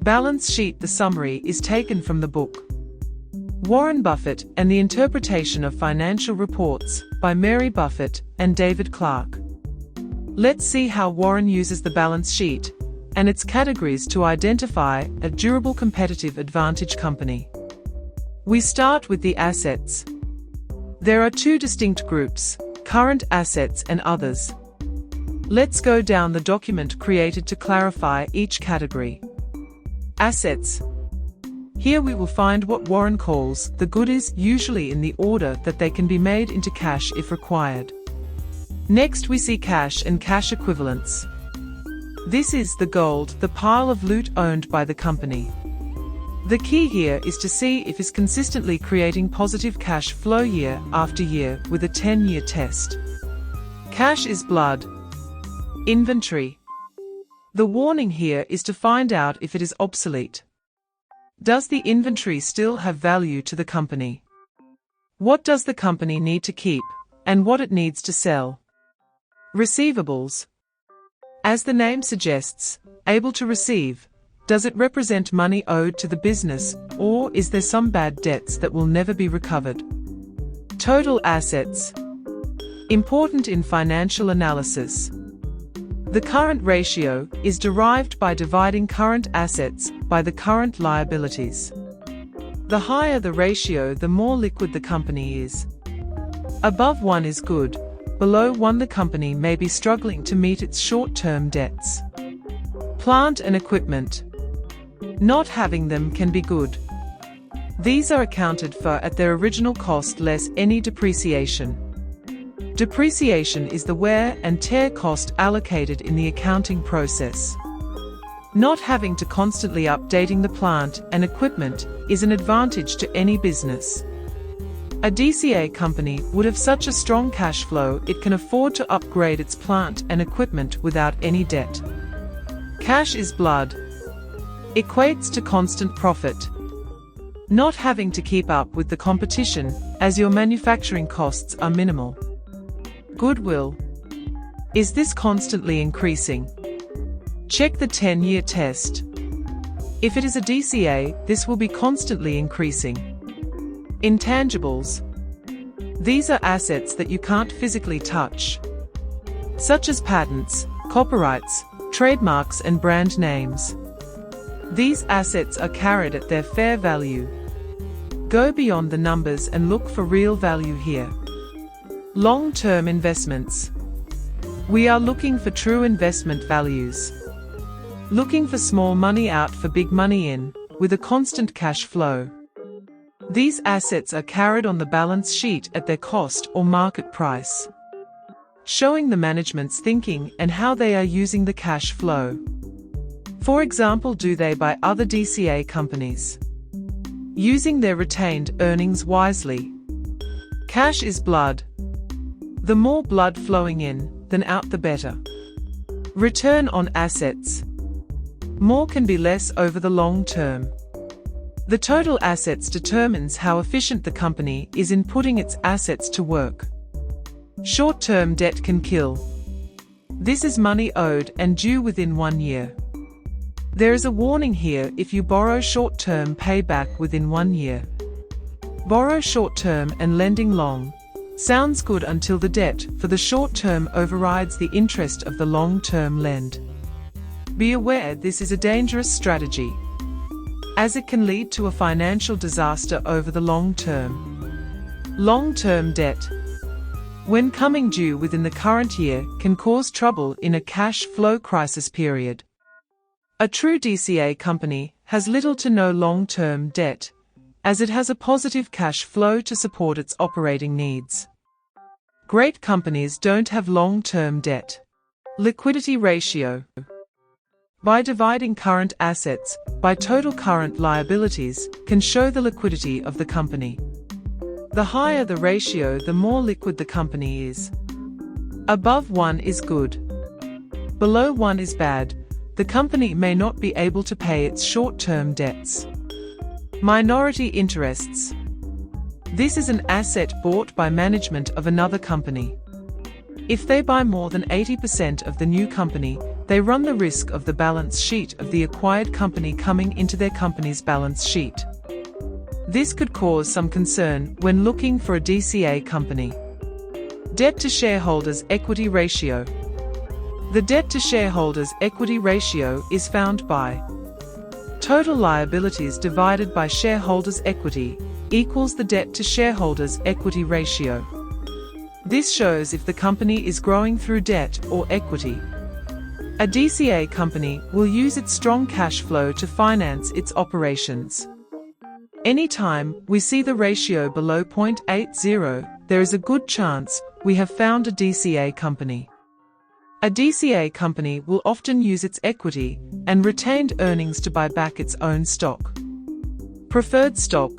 Balance sheet. The summary is taken from the book Warren Buffett and the Interpretation of Financial Reports by Mary Buffett and David Clark. Let's see how Warren uses the balance sheet and its categories to identify a durable competitive advantage company. We start with the assets. There are two distinct groups, current assets and others. Let's go down the document created to clarify each category. Assets. Here we will find what Warren calls the goodies, usually in the order that they can be made into cash if required. Next we see cash and cash equivalents. This is the gold, the pile of loot owned by the company. The key here is to see if it's consistently creating positive cash flow year after year with a 10-year test. Cash is blood. Inventory. The warning here is to find out if it is obsolete. Does the inventory still have value to the company? What does the company need to keep, and what it needs to sell? Receivables. As the name suggests, able to receive. Does it represent money owed to the business, or is there some bad debts that will never be recovered? Total assets. Important in financial analysis. The current ratio is derived by dividing current assets by the current liabilities. The higher the ratio, the more liquid the company is. Above 1 is good. Below 1, the company may be struggling to meet its short-term debts. Plant and equipment. Not having them can be good. These are accounted for at their original cost less any depreciation. Depreciation is the wear and tear cost allocated in the accounting process. Not having to constantly updating the plant and equipment is an advantage to any business. A DCA company would have such a strong cash flow it can afford to upgrade its plant and equipment without any debt. Cash is blood. Equates to constant profit. Not having to keep up with the competition as your manufacturing costs are minimal. Goodwill. Is this constantly increasing? Check the 10-year test. If it is a DCA, this will be constantly increasing. Intangibles. These are assets that you can't physically touch, such as patents, copyrights, trademarks and brand names. These assets are carried at their fair value. Go beyond the numbers and look for real value here. Long-term investments. We are looking for true investment values. Looking for small money out for big money in, with a constant cash flow. These assets are carried on the balance sheet at their cost or market price, showing the management's thinking and how they are using the cash flow. For example, do they buy other DCA companies? Using their retained earnings wisely. Cash is blood. The more blood flowing in than out, the better. Return on assets. More can be less over the long term. The total assets determines how efficient the company is in putting its assets to work. Short-term debt can kill. This is money owed and due within 1 year. There is a warning here: if you borrow short-term, pay back within 1 year. Borrow short-term and lending long. Sounds good until the debt for the short-term overrides the interest of the long-term lend. Be aware this is a dangerous strategy, as it can lead to a financial disaster over the long term. Long-term debt, when coming due within the current year, can cause trouble in a cash flow crisis period. A true DCA company has little to no long-term debt, as it has a positive cash flow to support its operating needs. Great companies don't have long-term debt. Liquidity ratio. By dividing current assets by total current liabilities, can show the liquidity of the company. The higher the ratio, the more liquid the company is. Above 1 is good. Below 1 is bad. The company may not be able to pay its short-term debts. Minority interests. This is an asset bought by management of another company. If they buy more than 80% of the new company, they run the risk of the balance sheet of the acquired company coming into their company's balance sheet. This could cause some concern when looking for a DCA company. Debt to shareholders' equity ratio. The debt to shareholders' equity ratio is found by total liabilities divided by shareholders' equity equals the debt to shareholders' equity ratio. This shows if the company is growing through debt or equity. A DCA company will use its strong cash flow to finance its operations. Anytime we see the ratio below 0.80, there is a good chance we have found a DCA company. A DCA company will often use its equity and retained earnings to buy back its own stock. Preferred stock.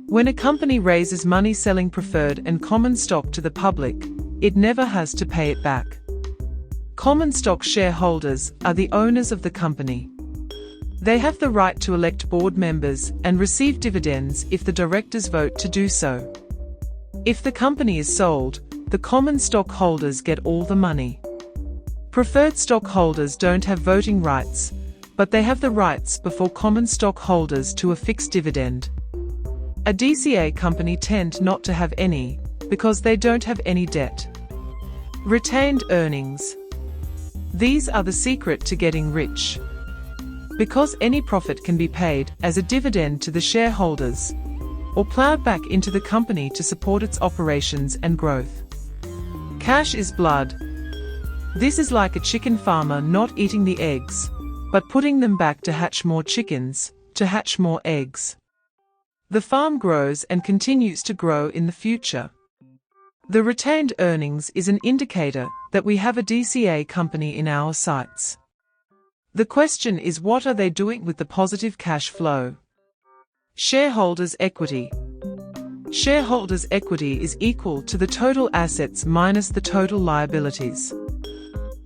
When a company raises money selling preferred and common stock to the public, it never has to pay it back. Common stock shareholders are the owners of the company. They have the right to elect board members and receive dividends if the directors vote to do so. If the company is sold, the common stock holders get all the money. Preferred stockholders don't have voting rights, but they have the rights before common stockholders to a fixed dividend. A DCA company tend not to have any, because they don't have any debt. Retained earnings. These are the secret to getting rich. Because any profit can be paid as a dividend to the shareholders, or plowed back into the company to support its operations and growth. Cash is blood. This is like a chicken farmer not eating the eggs, but putting them back to hatch more chickens, to hatch more eggs. The farm grows and continues to grow in the future. The retained earnings is an indicator that we have a DCA company in our sights. The question is, what are they doing with the positive cash flow? Shareholders' equity. Shareholders' equity is equal to the total assets minus the total liabilities.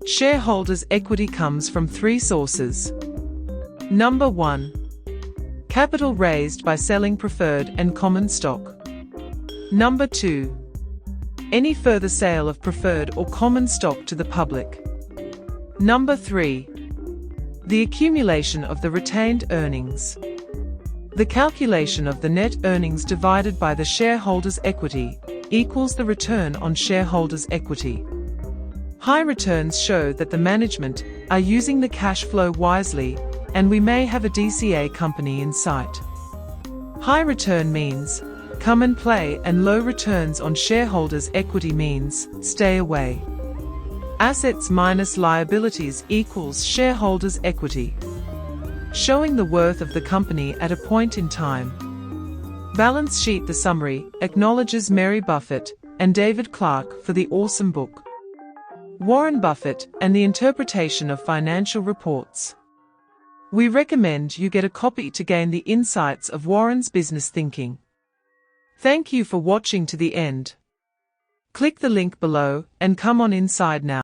Shareholders' equity comes from three sources. Number 1. Capital raised by selling preferred and common stock. Number 2. Any further sale of preferred or common stock to the public. Number 3. The accumulation of the retained earnings. The calculation of the net earnings divided by the shareholders' equity equals the return on shareholders' equity. High returns show that the management are using the cash flow wisely, and we may have a DCA company in sight. High return means come and play, and low returns on shareholders' equity means stay away. Assets minus liabilities equals shareholders' equity, showing the worth of the company at a point in time. Balance sheet. The summary acknowledges Mary Buffett and David Clark for the awesome book, Warren Buffett and the Interpretation of Financial Reports. We recommend you get a copy to gain the insights of Warren's business thinking. Thank you for watching to the end. Click the link below and come on inside now.